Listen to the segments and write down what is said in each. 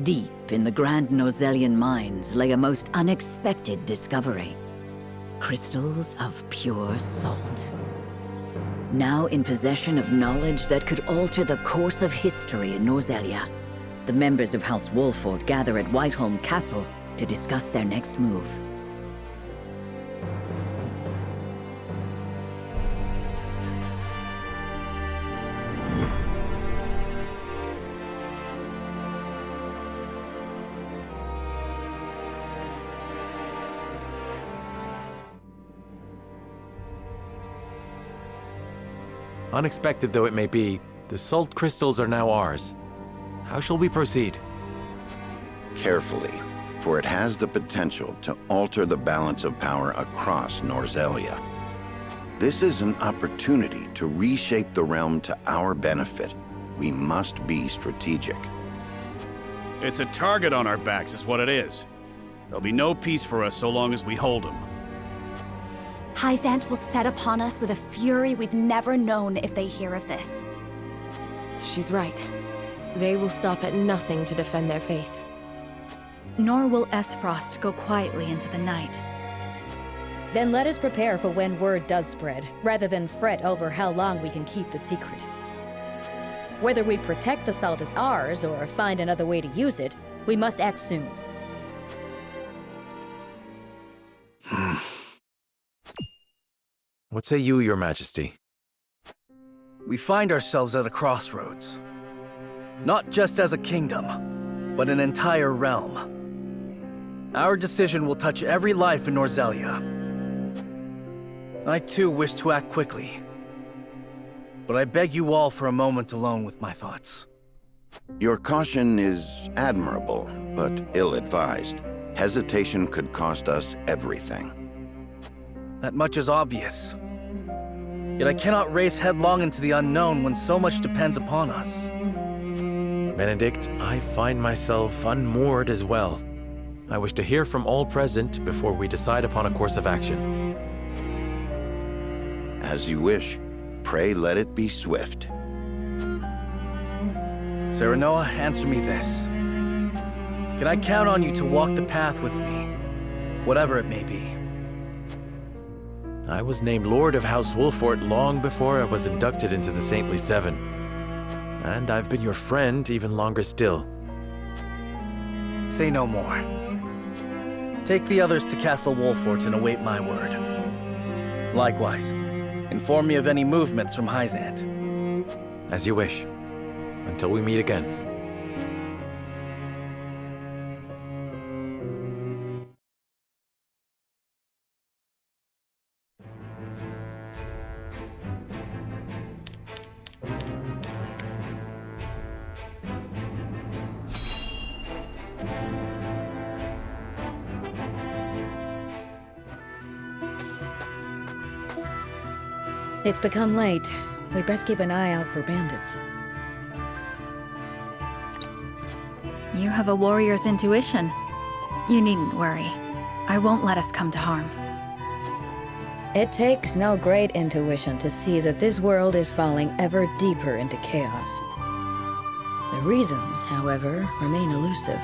Deep in the Grand Nozellian mines lay a most unexpected discovery. Crystals of pure salt. Now in possession of knowledge that could alter the course of history in Norzellia, the members of House Wolford gather at Whiteholm Castle to discuss their next move. Unexpected though it may be, the salt crystals are now ours. How shall we proceed? Carefully, for it has the potential to alter the balance of power across Norzellia. This is an opportunity to reshape the realm to our benefit. We must be strategic. It's a target on our backs is what it is. There'll be no peace for us so long as we hold him. Hyzant will set upon us with a fury we've never known if they hear of this. She's right. They will stop at nothing to defend their faith. Nor will Esfrost go quietly into the night. Then let us prepare for when word does spread, rather than fret over how long we can keep the secret. Whether we protect the salt as ours, or find another way to use it, we must act soon. What say you, Your Majesty? We find ourselves at a crossroads. Not just as a kingdom, but an entire realm. Our decision will touch every life in Norzellia. I too wish to act quickly, but I beg you all for a moment alone with my thoughts. Your caution is admirable, but ill-advised. Hesitation could cost us everything. That much is obvious. Yet I cannot race headlong into the unknown when so much depends upon us. Benedict, I find myself unmoored as well. I wish to hear from all present before we decide upon a course of action. As you wish. Pray let it be swift. Serenoa, answer me this. Can I count on you to walk the path with me, whatever it may be? I was named Lord of House Wolford long before I was inducted into the Saintly Seven. And I've been your friend even longer still. Say no more. Take the others to Castle Wolfort and await my word. Likewise, inform me of any movements from Hyzant. As you wish. Until we meet again. It's become late. We best keep an eye out for bandits. You have a warrior's intuition. You needn't worry. I won't let us come to harm. It takes no great intuition to see that this world is falling ever deeper into chaos. The reasons, however, remain elusive.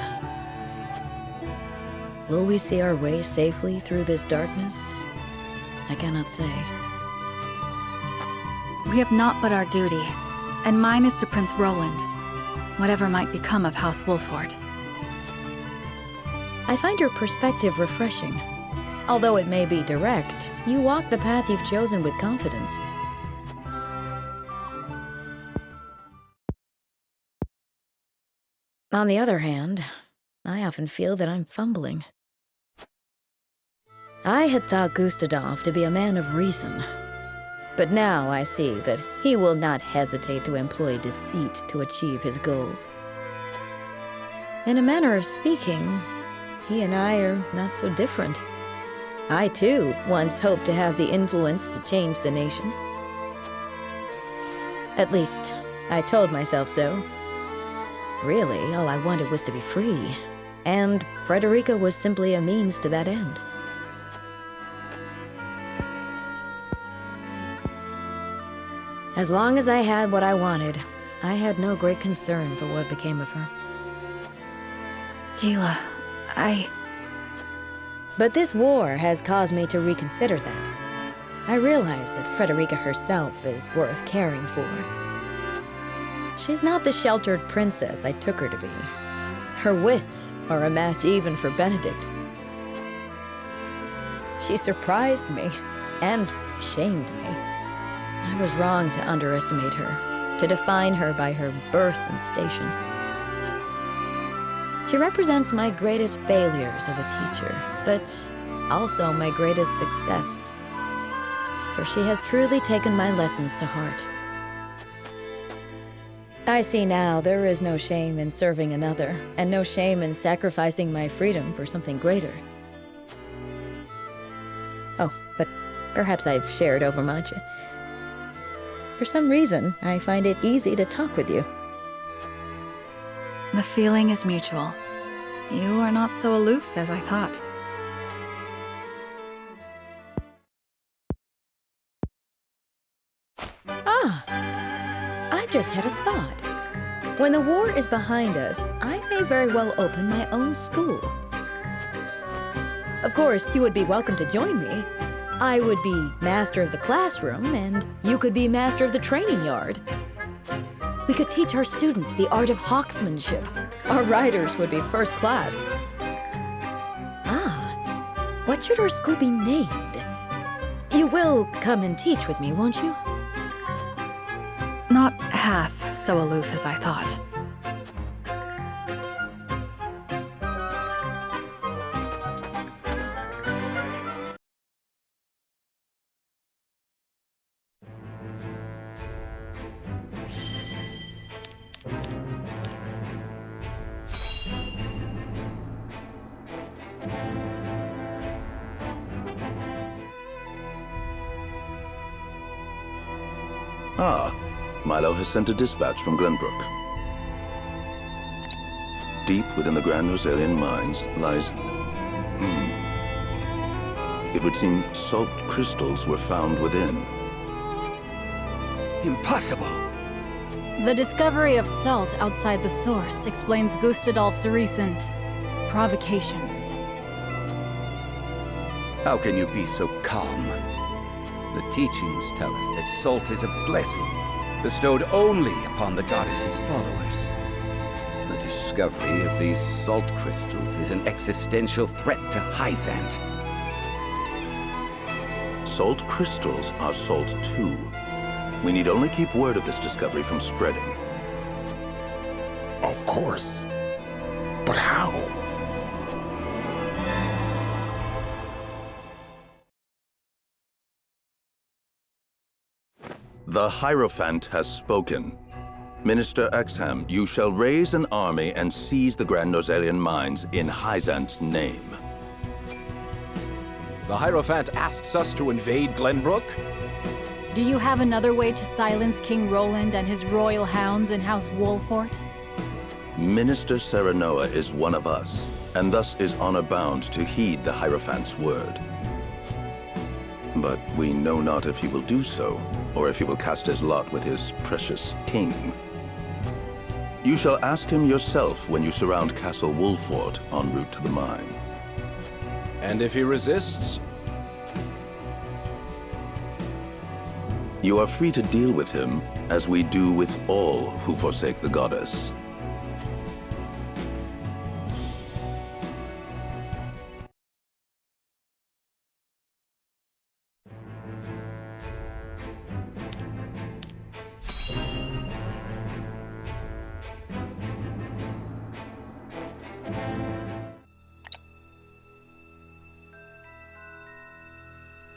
Will we see our way safely through this darkness? I cannot say. We have naught but our duty, and mine is to Prince Roland, whatever might become of House Wolford. I find your perspective refreshing. Although it may be direct, you walk the path you've chosen with confidence. On the other hand, I often feel that I'm fumbling. I had thought Gustadolf to be a man of reason, but now I see that he will not hesitate to employ deceit to achieve his goals. In a manner of speaking, he and I are not so different. I, too, once hoped to have the influence to change the nation. At least, I told myself so. Really, all I wanted was to be free, and Frederica was simply a means to that end. As long as I had what I wanted, I had no great concern for what became of her. Geela, But this war has caused me to reconsider that. I realize that Frederica herself is worth caring for. She's not the sheltered princess I took her to be. Her wits are a match even for Benedict. She surprised me and shamed me. I was wrong to underestimate her, to define her by her birth and station. She represents my greatest failures as a teacher, but also my greatest success. For she has truly taken my lessons to heart. I see now there is no shame in serving another, and no shame in sacrificing my freedom for something greater. Oh, but perhaps I've shared overmuch. For some reason, I find it easy to talk with you. the feeling is mutual. You are not so aloof as I thought. I've just had a thought. When the war is behind us, I may very well open my own school. Of course, you would be welcome to join me. I would be master of the classroom, and you could be master of the training yard. We could teach our students the art of hawksmanship. Our riders would be first class. What should our school be named? You will come and teach with me, won't you? Not half so aloof as I thought. Milo has sent a dispatch from Glenbrook. Deep within the Grand Rosalian mines lies... It would seem salt crystals were found within. Impossible! The discovery of salt outside the source explains Gustadolf's recent provocations. How can you be so calm? The teachings tell us that salt is a blessing, bestowed only upon the goddess's followers. The discovery of these salt crystals is an existential threat to Hyzant. Salt crystals are salt too. We need only keep word of this discovery from spreading. Of course. But how? The Hierophant has spoken. Minister Exham, you shall raise an army and seize the Grand Rosalian mines in Hyzant's name. The Hierophant asks us to invade Glenbrook? Do you have another way to silence King Roland and his royal hounds in House Wolfort? Minister Serenoa is one of us, and thus is honor-bound to heed the Hierophant's word. But we know not if he will do so, or if he will cast his lot with his precious king. You shall ask him yourself when you surround Castle Wolfort en route to the mine. And if he resists? You are free to deal with him, as we do with all who forsake the goddess.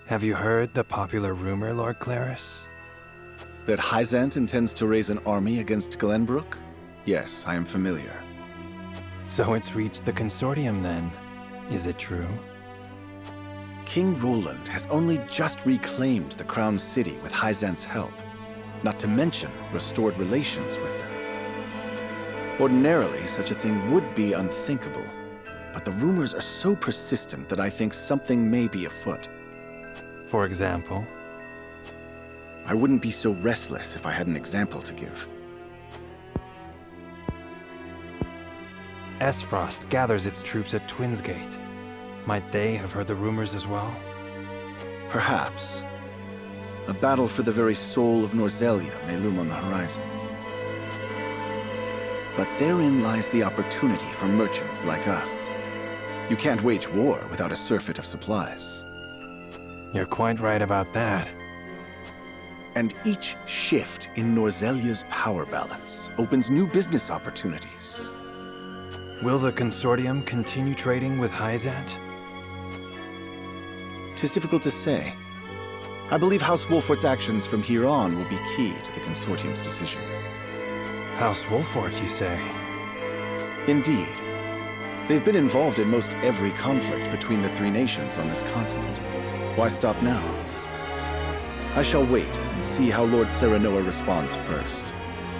Have you heard the popular rumor, Lord Claris? That Hyzant intends to raise an army against Glenbrook? Yes, I am familiar. So it's reached the consortium then. Is it true? King Roland has only just reclaimed the Crown City with Hyzant's help, not to mention restored relations with them. Ordinarily, such a thing would be unthinkable, but the rumors are so persistent that I think something may be afoot. For example? I wouldn't be so restless if I had an example to give. Esfrost gathers its troops at Twins Gate. Might they have heard the rumors as well? Perhaps. A battle for the very soul of Norzelia may loom on the horizon. But therein lies the opportunity for merchants like us. You can't wage war without a surfeit of supplies. You're quite right about that. And each shift in Norzelia's power balance opens new business opportunities. Will the Consortium continue trading with Hyzant? 'Tis difficult to say. I believe House Wolfort's actions from here on will be key to the Consortium's decision. House Wolfort, you say? Indeed. They've been involved in most every conflict between the three nations on this continent. Why stop now? I shall wait and see how Lord Serenoa responds first,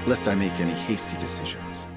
lest I make any hasty decisions.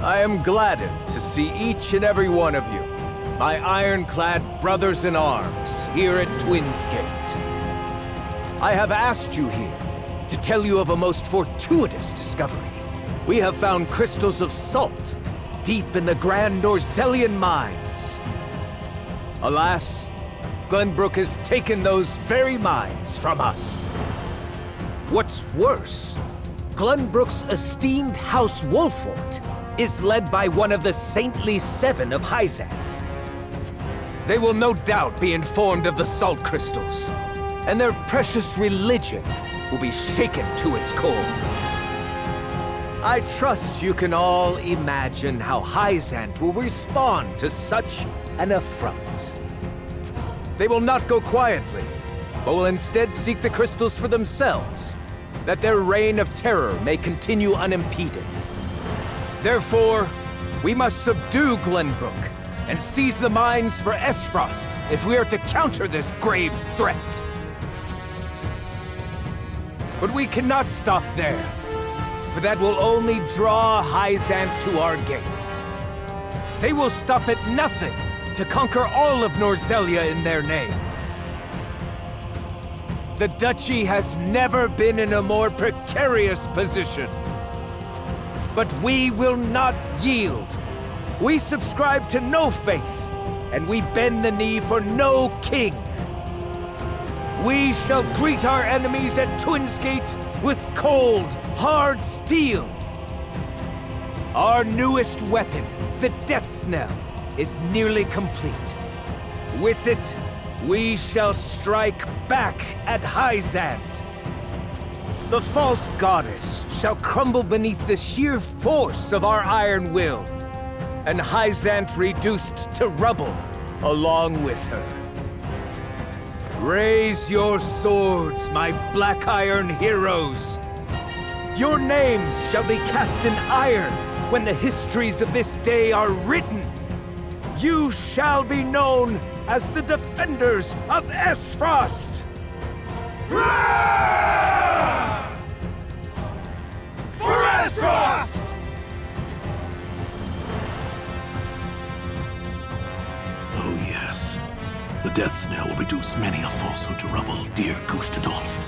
I am gladdened to see each and every one of you, my ironclad brothers in arms, here at Twins Gate. I have asked you here to tell you of a most fortuitous discovery. We have found crystals of salt deep in the Grand Norzelian mines. Alas, Glenbrook has taken those very mines from us. What's worse, Glenbrook's esteemed House Wolfort is led by one of the saintly seven of Hyzant. They will no doubt be informed of the salt crystals, and their precious religion will be shaken to its core. I trust you can all imagine how Hyzant will respond to such an affront. They will not go quietly, but will instead seek the crystals for themselves, that their reign of terror may continue unimpeded. Therefore, we must subdue Glenbrook and seize the mines for Esfrost if we are to counter this grave threat. But we cannot stop there, for that will only draw Hyzant to our gates. They will stop at nothing to conquer all of Norzelia in their name. The Duchy has never been in a more precarious position. But we will not yield. We subscribe to no faith, and we bend the knee for no king. We shall greet our enemies at Twins Gate with cold, hard steel. Our newest weapon, the Death's Knell, is nearly complete. With it, we shall strike back at Hyzant. The false goddess shall crumble beneath the sheer force of our iron will, and Hyzant reduced to rubble along with her. Raise your swords, my black iron heroes. Your names shall be cast in iron when the histories of this day are written. You shall be known as the defenders of Esfrost. For Esfrost! Oh yes. The Death's Knell will reduce many a falsehood to rubble, dear Gustadolf.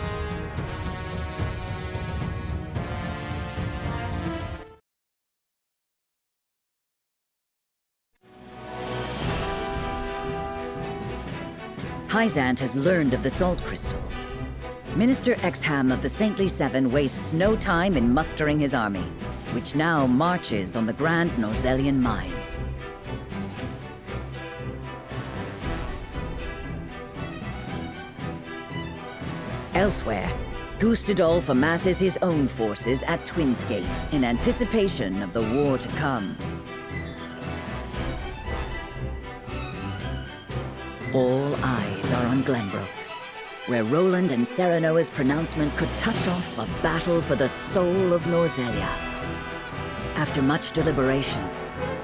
Hyzant has learned of the salt crystals. Minister Exham of the Saintly Seven wastes no time in mustering his army, which now marches on the Grand Norzelian mines. Elsewhere, Gustadolf amasses his own forces at Twins Gate in anticipation of the war to come. All eyes are on Glenbrook, where Roland and Serenoa's pronouncement could touch off a battle for the soul of Norzelia. After much deliberation,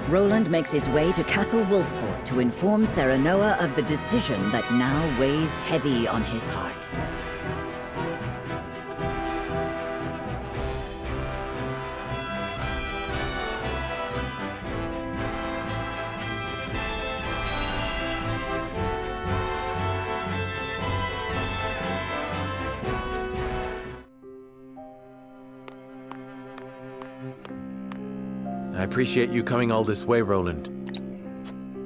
Roland makes his way to Castle Wolffort to inform Serenoa of the decision that now weighs heavy on his heart. I appreciate you coming all this way, Roland.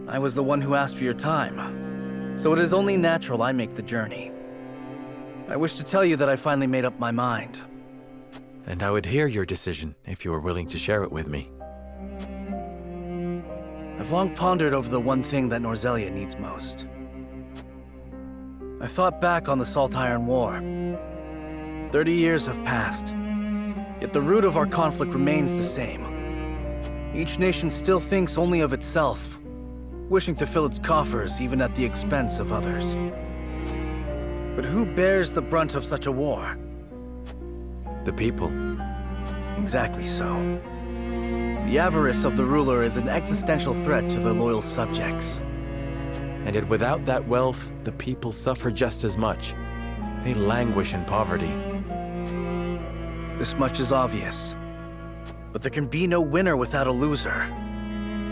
I was the one who asked for your time, so it is only natural I make the journey. I wish to tell you that I finally made up my mind. And I would hear your decision if you were willing to share it with me. I've long pondered over the one thing that Norzelia needs most. I thought back on the Salt Iron War. 30 years have passed, yet the root of our conflict remains the same. Each nation still thinks only of itself, wishing to fill its coffers even at the expense of others. But who bears the brunt of such a war? The people. Exactly so. The avarice of the ruler is an existential threat to the loyal subjects. And yet without that wealth, the people suffer just as much. They languish in poverty. This much is obvious. But there can be no winner without a loser.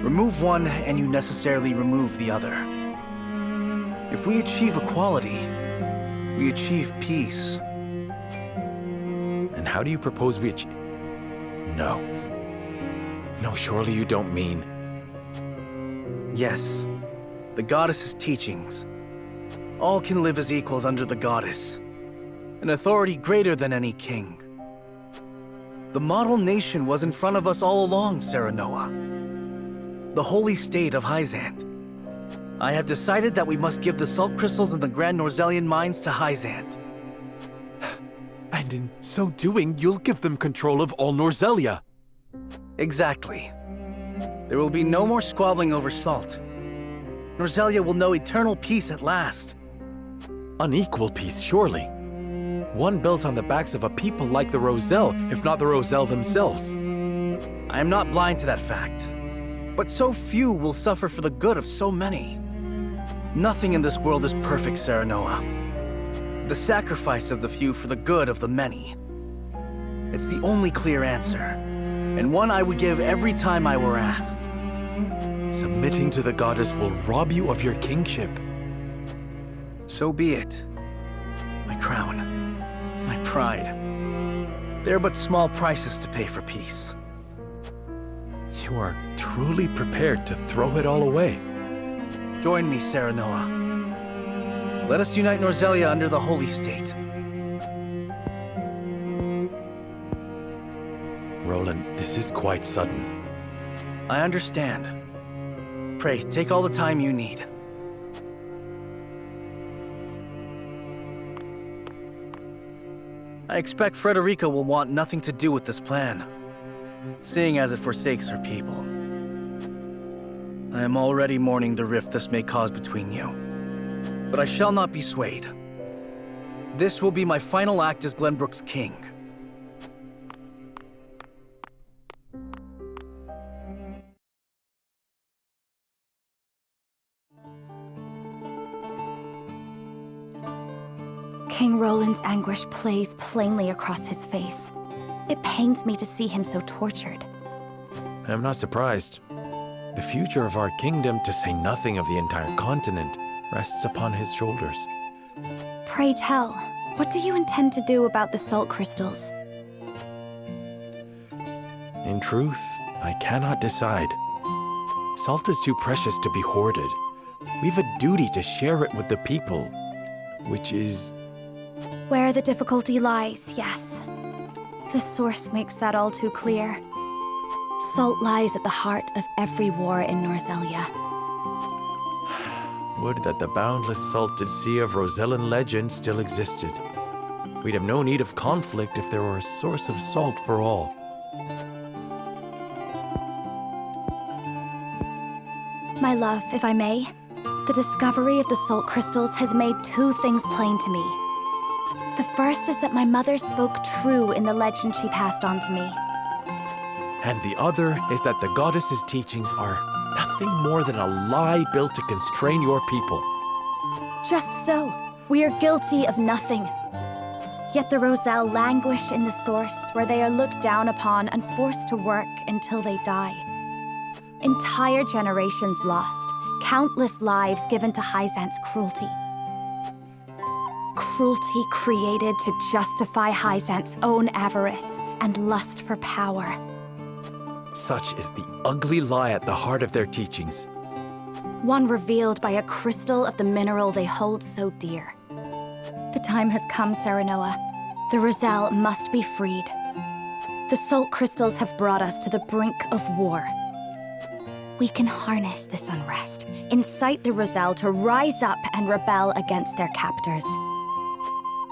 Remove one, and you necessarily remove the other. If we achieve equality, we achieve peace. And how do you propose we achieve? No. No, surely you don't mean... Yes. The goddess's teachings. All can live as equals under the goddess. An authority greater than any king. The model nation was in front of us all along, Serenoa. The holy state of Hyzant. I have decided that we must give the salt crystals in the Grand Norzelian mines to Hyzant. And in so doing, you'll give them control of all Norzelia. Exactly. There will be no more squabbling over salt. Norzelia will know eternal peace at last. Unequal peace, surely. One built on the backs of a people like the Roselle, if not the Roselle themselves. I am not blind to that fact. But so few will suffer for the good of so many. Nothing in this world is perfect, Serenoa. The sacrifice of the few for the good of the many. It's the only clear answer, and one I would give every time I were asked. Submitting to the goddess will rob you of your kingship. So be it. My crown. My pride. They are but small prices to pay for peace. You are truly prepared to throw it all away. Join me, Serenoa. Let us unite Norzelia under the holy state. Roland, this is quite sudden. I understand. Pray, take all the time you need. I expect Frederica will want nothing to do with this plan, seeing as it forsakes her people. I am already mourning the rift this may cause between you, but I shall not be swayed. This will be my final act as Glenbrook's king. King Roland's anguish plays plainly across his face. It pains me to see him so tortured. I'm not surprised. The future of our kingdom, to say nothing of the entire continent, rests upon his shoulders. Pray tell, what do you intend to do about the salt crystals? In truth, I cannot decide. Salt is too precious to be hoarded. We've a duty to share it with the people, which is... Where the difficulty lies, yes. The source makes that all too clear. Salt lies at the heart of every war in Norzelia. Would that the boundless salted sea of Rosellan legend still existed. We'd have no need of conflict if there were a source of salt for all. My love, if I may, the discovery of the salt crystals has made two things plain to me. The first is that my mother spoke true in the legend she passed on to me. and the other is that the goddess's teachings are nothing more than a lie built to constrain your people. Just so. We are guilty of nothing. Yet the Roselle languish in the source, where they are looked down upon and forced to work until they die. Entire generations lost, countless lives given to Hyzant's cruelty. Cruelty created to justify Hyzant's own avarice and lust for power. Such is the ugly lie at the heart of their teachings. One revealed by a crystal of the mineral they hold so dear. The time has come, Serenoa. The Roselle must be freed. The salt crystals have brought us to the brink of war. We can harness this unrest, incite the Roselle to rise up and rebel against their captors.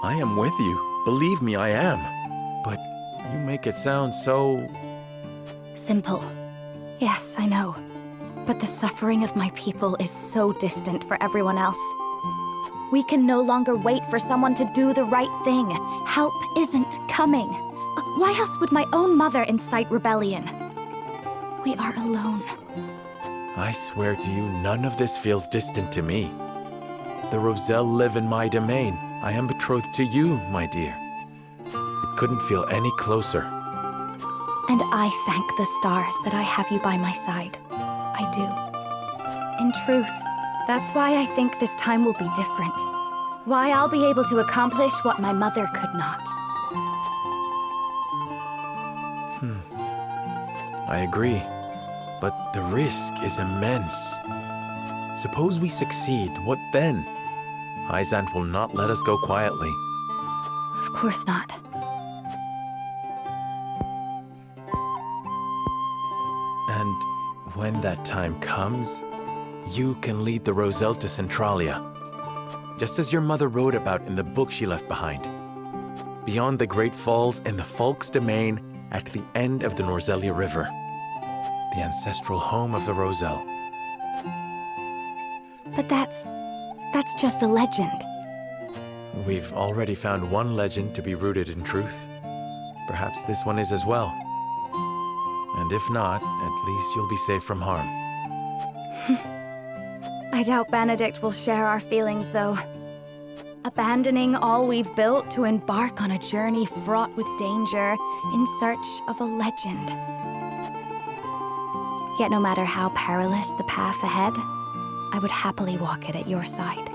I am with you. Believe me, I am. But you make it sound so... Simple. Yes, I know. But the suffering of my people is so distant for everyone else. We can no longer wait for someone to do the right thing. Help isn't coming. Why else would my own mother incite rebellion? We are alone. I swear to you, none of this feels distant to me. The Roselle live in my domain. I am betrothed to you, my dear. It couldn't feel any closer. And I thank the stars that I have you by my side. I do. In truth, that's why I think this time will be different. Why I'll be able to accomplish what my mother could not. I agree. But the risk is immense. Suppose we succeed, what then? Hyzant will not let us go quietly. Of course not. And when that time comes, you can lead the Roselle to Centralia, just as your mother wrote about in the book she left behind. Beyond the Great Falls in the Folk's domain at the end of the Norzelia River, the ancestral home of the Roselle. But that's just a legend. We've already found one legend to be rooted in truth. Perhaps this one is as well. And if not, at least you'll be safe from harm. I doubt Benedict will share our feelings, though. Abandoning all we've built to embark on a journey fraught with danger in search of a legend. Yet no matter how perilous the path ahead, I would happily walk it at your side.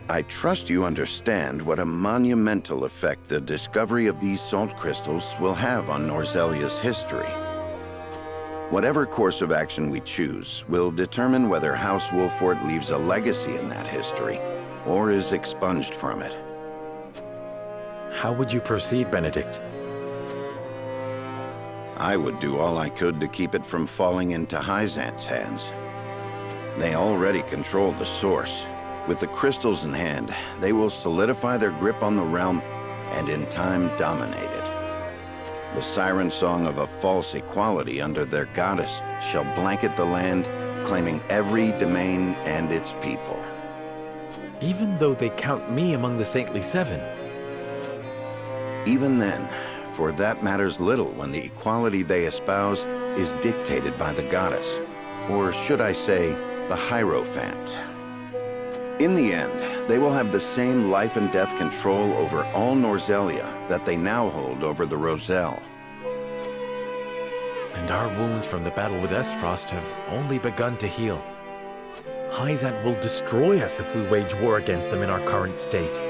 I trust you understand what a monumental effect the discovery of these salt crystals will have on Norzelia's history. Whatever course of action we choose will determine whether House Wolfort leaves a legacy in that history, or is expunged from it. How would you proceed, Benedict? I would do all I could to keep it from falling into Hyzant's hands. They already control the source. With the crystals in hand, they will solidify their grip on the realm and in time dominate it. The siren song of a false equality under their goddess shall blanket the land, claiming every domain and its people. Even though they count me among the Saintly Seven? Even then, for that matters little when the equality they espouse is dictated by the goddess, or should I say, the Hierophant. In the end, they will have the same life and death control over all Norzelia that they now hold over the Roselle. And our wounds from the battle with Esfrost have only begun to heal. Hyzant will destroy us if we wage war against them in our current state.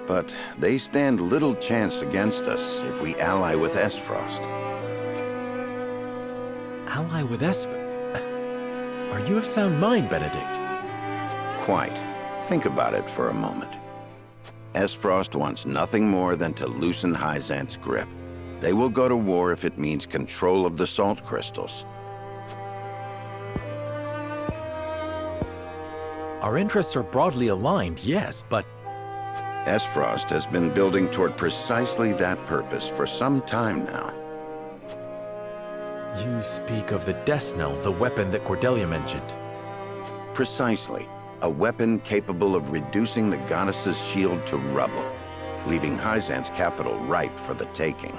But they stand little chance against us if we ally with Esfrost. Ally with Esfrost? Are you of sound mind, Benedict? Quite. Think about it for a moment. Esfrost wants nothing more than to loosen Hyzant's grip. They will go to war if it means control of the salt crystals. Our interests are broadly aligned, yes, but... Esfrost has been building toward precisely that purpose for some time now. You speak of the Death Knell, the weapon that Cordelia mentioned. Precisely. A weapon capable of reducing the goddess's shield to rubble, leaving Hyzan's capital ripe for the taking.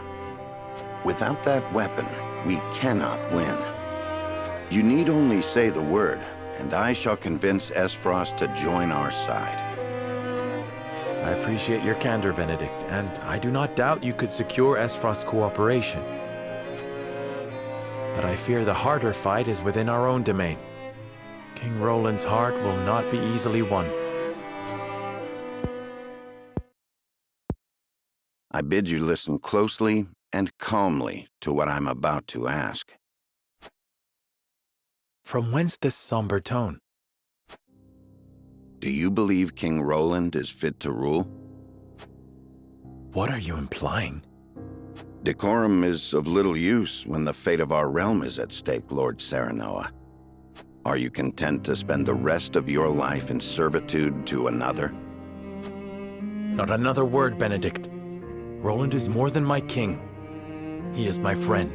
Without that weapon, we cannot win. You need only say the word, and I shall convince Esfrost to join our side. I appreciate your candor, Benedict, and I do not doubt you could secure Esfrost's cooperation. But I fear the harder fight is within our own domain. King Roland's heart will not be easily won. I bid you listen closely and calmly to what I'm about to ask. From whence this somber tone? Do you believe King Roland is fit to rule? What are you implying? Decorum is of little use when the fate of our realm is at stake, Lord Serenoa. Are you content to spend the rest of your life in servitude to another? Not another word, Benedict. Roland is more than my king. He is my friend.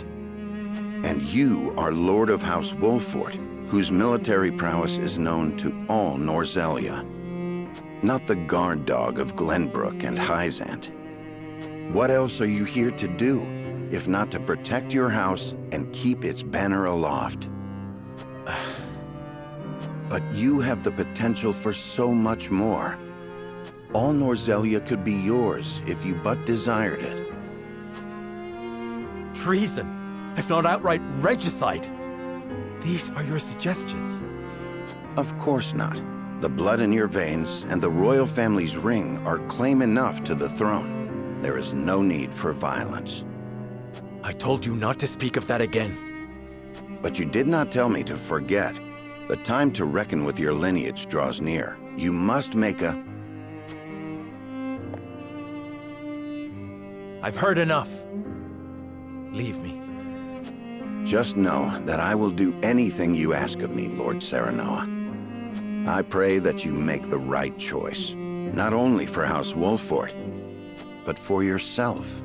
And you are Lord of House Wolfort, whose military prowess is known to all Norzelia. Not the guard dog of Glenbrook and Hyzant. What else are you here to do, if not to protect your house and keep its banner aloft? But you have the potential for so much more. All Norzelia could be yours if you but desired it. Treason, if not outright regicide. These are your suggestions. Of course not. The blood in your veins and the royal family's ring are claim enough to the throne. There is no need for violence. I told you not to speak of that again. But you did not tell me to forget. The time to reckon with your lineage draws near. You must make a... I've heard enough. Leave me. Just know that I will do anything you ask of me, Lord Serenoa. I pray that you make the right choice, not only for House Wolfort, but for yourself.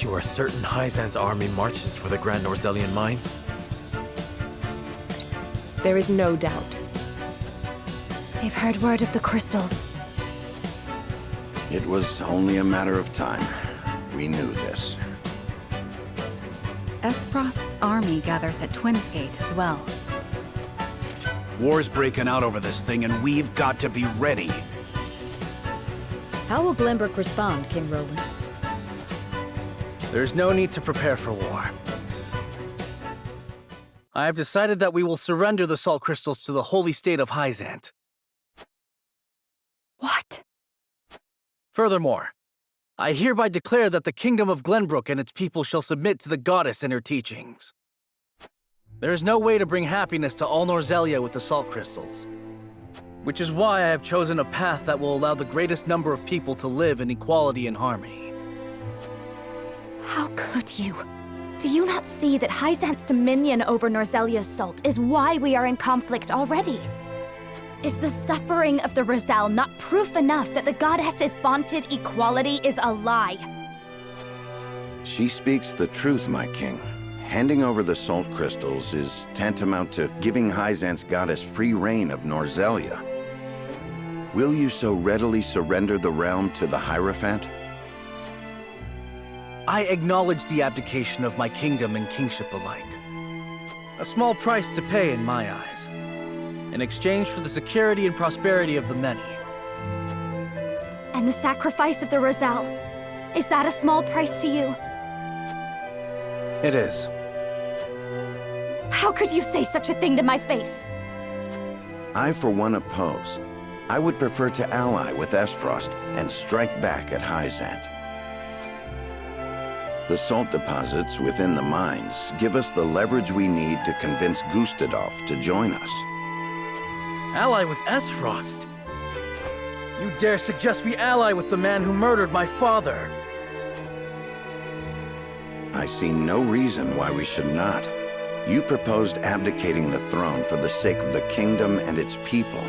You are certain Hyzan's army marches for the Grand Norzelian mines? There is no doubt. They've heard word of the crystals. It was only a matter of time. We knew this. Esfrost's army gathers at Twinsgate as well. War's breaking out over this thing, and we've got to be ready. How will Glenbrook respond, King Roland? There's no need to prepare for war. I have decided that we will surrender the salt crystals to the holy state of Hyzant. What? Furthermore, I hereby declare that the kingdom of Glenbrook and its people shall submit to the goddess and her teachings. There is no way to bring happiness to all Norzelia with the salt crystals, which is why I have chosen a path that will allow the greatest number of people to live in equality and harmony. How could you? Do you not see that Hyzant's dominion over Norzelia's salt is why we are in conflict already? Is the suffering of the Rosal not proof enough that the goddess's vaunted equality is a lie? She speaks the truth, my king. Handing over the salt crystals is tantamount to giving Hyzant's goddess free reign of Norzelia. Will you so readily surrender the realm to the Hierophant? I acknowledge the abdication of my kingdom and kingship alike. A small price to pay in my eyes, in exchange for the security and prosperity of the many. And the sacrifice of the Rosal, is that a small price to you? It is. How could you say such a thing to my face? I, for one, oppose. I would prefer to ally with Esfrost and strike back at Hyzant. The salt deposits within the mines give us the leverage we need to convince Gustadolf to join us. Ally with Esfrost? You dare suggest we ally with the man who murdered my father? I see no reason why we should not. You proposed abdicating the throne for the sake of the kingdom and its people.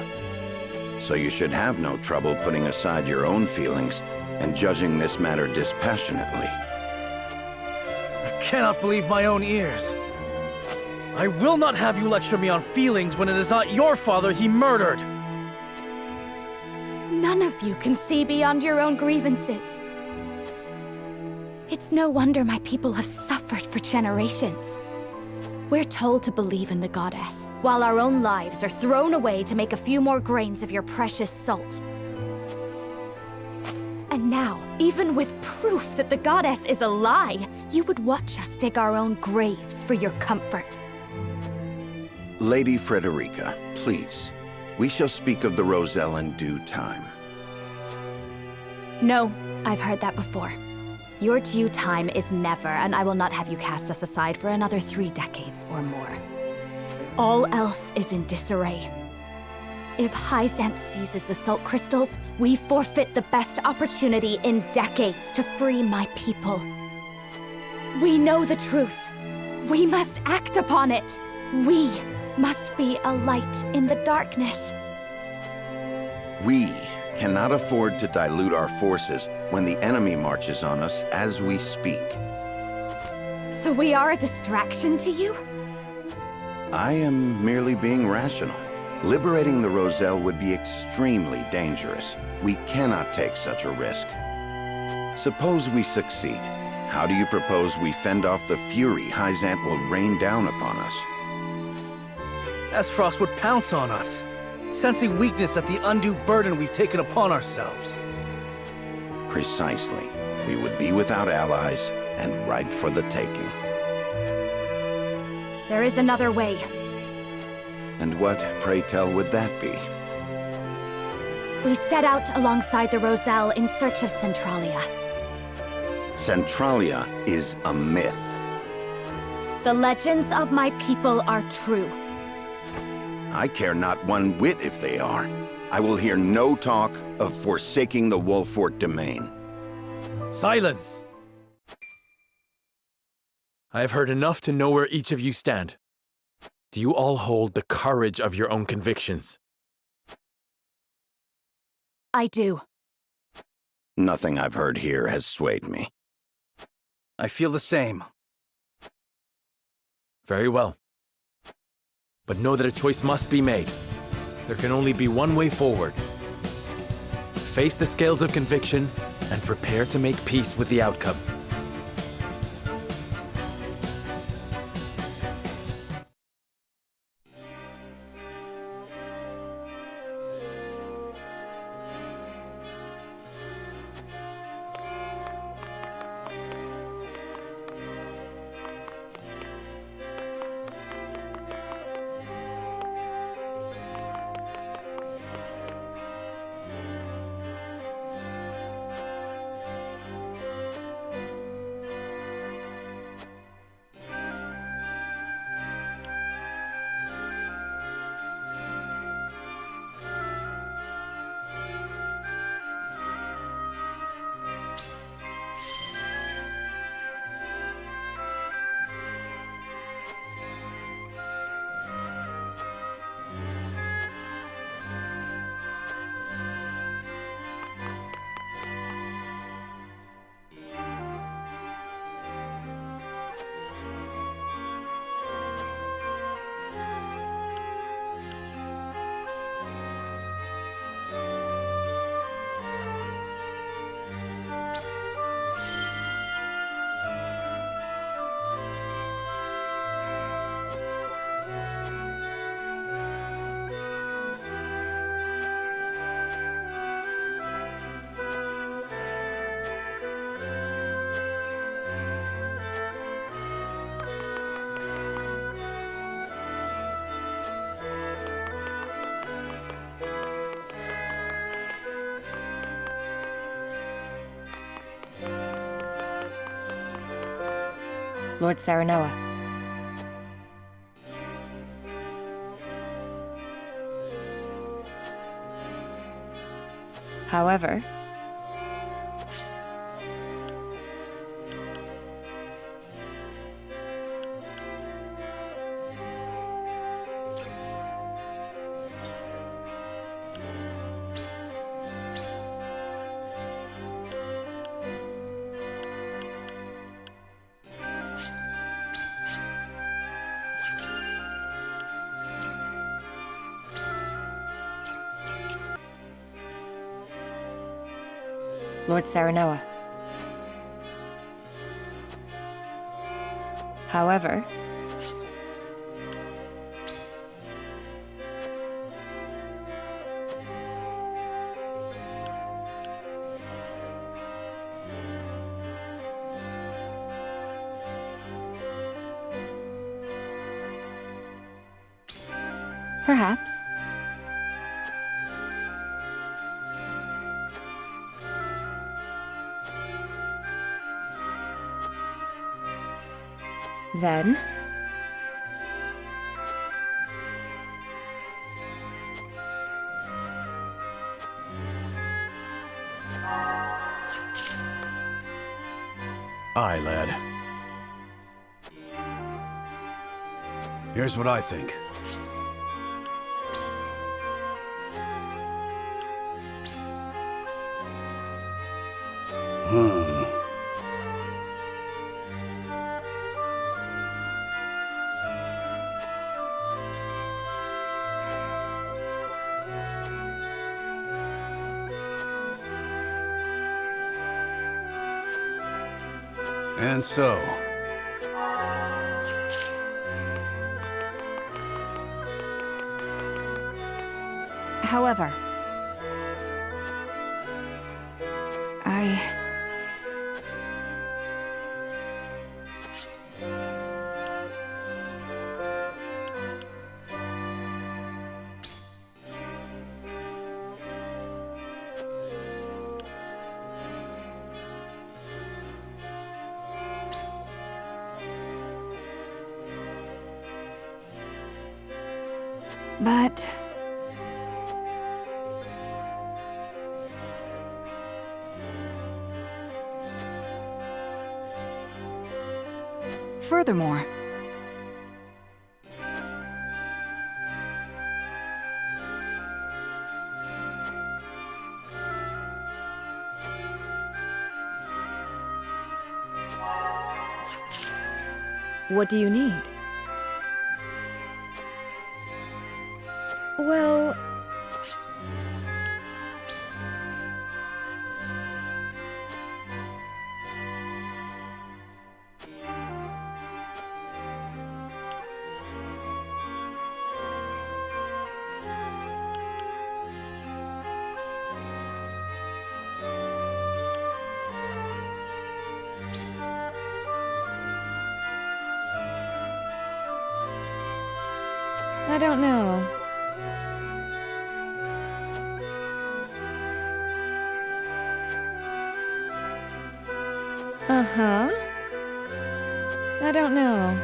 So you should have no trouble putting aside your own feelings and judging this matter dispassionately. I cannot believe my own ears. I will not have you lecture me on feelings when it is not your father he murdered. None of you can see beyond your own grievances. It's no wonder my people have suffered for generations. We're told to believe in the goddess, while our own lives are thrown away to make a few more grains of your precious salt. And now, even with proof that the goddess is a lie, you would watch us dig our own graves for your comfort. Lady Frederica, please. We shall speak of the Rosal in due time. No, I've heard that before. Your due time is never, and I will not have you cast us aside for another 3 decades or more. All else is in disarray. If Hyzant seizes the salt crystals, we forfeit the best opportunity in decades to free my people. We know the truth. We must act upon it. We must be a light in the darkness. We cannot afford to dilute our forces when the enemy marches on us as we speak. So we are a distraction to you? I am merely being rational. Liberating the Rosal would be extremely dangerous. We cannot take such a risk. Suppose we succeed. How do you propose we fend off the fury Hyzant will rain down upon us? Esfrost would pounce on us, sensing weakness at the undue burden we've taken upon ourselves. Precisely. We would be without allies and ripe for the taking. There is another way. And what, pray tell, would that be? We set out alongside the Rosal in search of Centralia. Centralia is a myth. The legends of my people are true. I care not one whit if they are. I will hear no talk of forsaking the Wolfort domain. Silence! I have heard enough to know where each of you stand. Do you all hold the courage of your own convictions? I do. Nothing I've heard here has swayed me. I feel the same. Very well. But know that a choice must be made. There can only be one way forward. Face the scales of conviction and prepare to make peace with the outcome. Lord Serenoa. However, Lord Serenoa. However, perhaps. Then, Aye, lad. Here's what I think. And so, However, but furthermore, what do you need? Well, I don't know. Uh-huh. I don't know.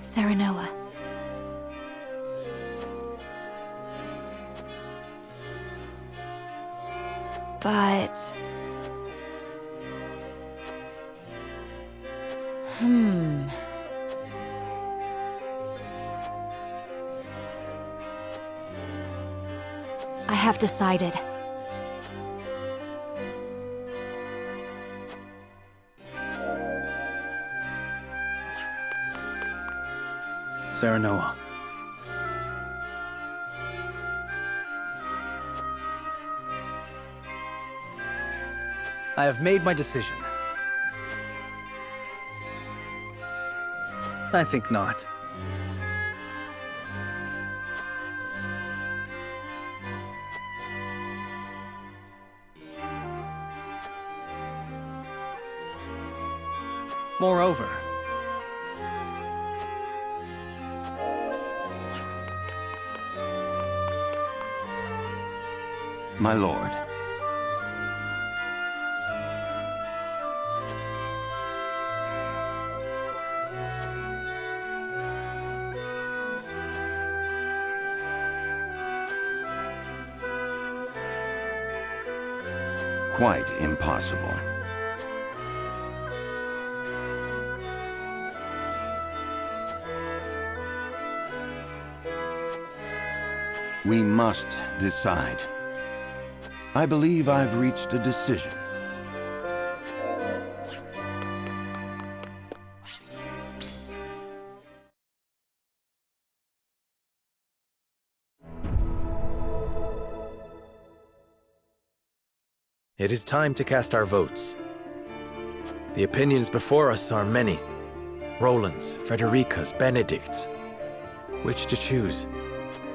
Serenoa. But... I have decided. Serenoa. I have made my decision. I think not. Moreover, My lord. Quite impossible. We must decide. I believe I've reached a decision. It is time to cast our votes. The opinions before us are many. Roland's, Frederica's, Benedict's. Which to choose?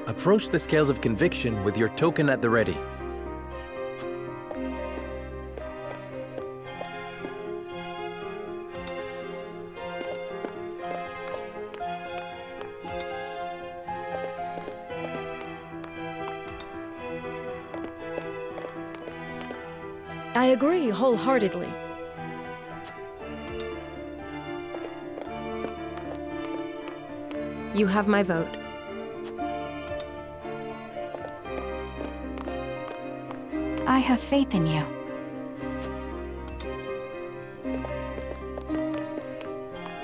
Approach the scales of conviction with your token at the ready. I agree wholeheartedly. You have my vote. I have faith in you.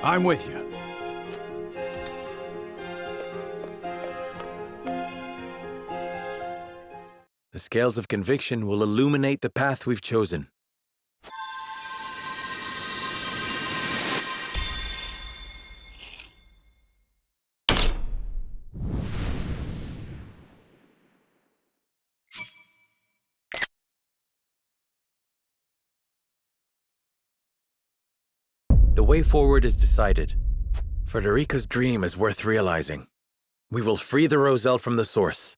I'm with you. The scales of conviction will illuminate the path we've chosen. The way forward is decided. Frederica's dream is worth realizing. We will free the Roselle from the source.